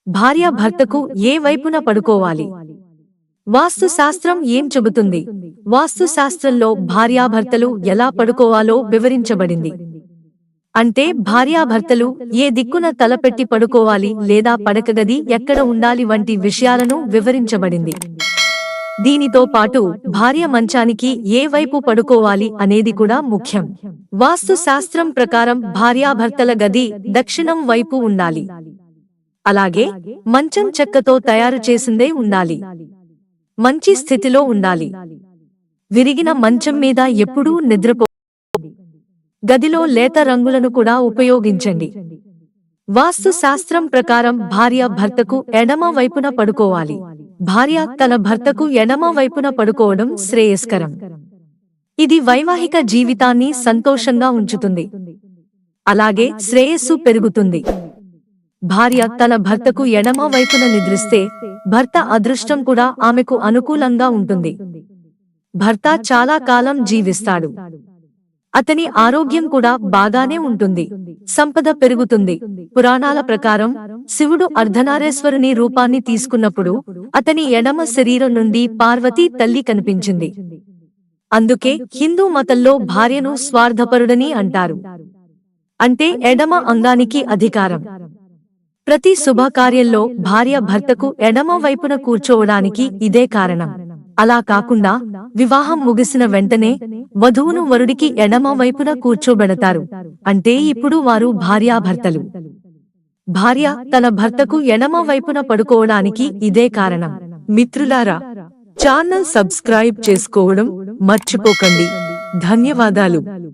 భార్య భర్తకు ఏ వైపున పడుకోవాలి? వాస్తు శాస్త్రం ఏం చెబుతుంది? వాస్తు శాస్త్రంలో భార్యాభర్తలు ఎలా పడుకోవాలో వివరించబడింది. అంటే భార్యాభర్తలు ఏ దిక్కున తలపెట్టి పడుకోవాలి లేదా పడకగది ఎక్కడ ఉండాలి వంటి విషయాలను వివరించబడింది. దీనితో పాటు భార్య మంచానికి ఏ వైపు పడుకోవాలి అనేది కూడా ముఖ్యం. వాస్తు శాస్త్రం ప్రకారం భార్యాభర్తల గది దక్షిణం వైపు ఉండాలి. అలాగే మంచం చెక్కతో తయారు చేసిందే ఉండాలి. మంచి స్థితిలో ఉండాలి. విరిగిన మంచం మీద ఎప్పుడూ నిద్రపో. గదిలో లేత రంగులను కూడా ఉపయోగించండి. వాస్తు శాస్త్రం ప్రకారం భార్య భర్తకు ఎడమ వైపున పడుకోవాలి. భార్య తన భర్తకు ఎడమ వైపున పడుకోవడం శ్రేయస్కరం. ఇది వైవాహిక జీవితాన్ని సంతోషంగా ఉంచుతుంది. అలాగే శ్రేయస్సు పెరుగుతుంది. భార్య తన భర్తకు ఎడమ వైపున నిద్రిస్తే భర్త అదృష్టం కూడా ఆమెకు అనుకూలంగా ఉంటుంది. భర్త చాలా కాలం జీవిస్తాడు. అతని ఆరోగ్యం కూడా బాగానే ఉంటుంది. సంపద పెరుగుతుంది. పురాణాల ప్రకారం శివుడు అర్ధనారీశ్వరుని రూపాన్ని తీసుకున్నప్పుడు అతని ఎడమ శరీరం నుండి పార్వతీ తల్లి కనిపించింది. అందుకే హిందూ మతంలో భార్యను స్వార్థపరుడని అంటారు. అంటే ఎడమ అంగానికి అధికారం. ప్రతి శుభకార్యంలో భార్య భర్తకు ఎడమ వైపున కూర్చోవడానికి ఇదే కారణం. అలా కాకుండా వివాహం ముగిసిన వెంటనే వధువును వరుడికి ఎడమ వైపున కూర్చోబెడతారు. అంటే ఇప్పుడు వారు భార్యాభర్తలు. భార్య తన భర్తకు ఎడమ వైపున పడుకోవడానికి ఇదే కారణం. మిత్రులారా, ఛానల్ సబ్స్క్రైబ్ చేసుకోవడం మర్చిపోకండి. ధన్యవాదాలు.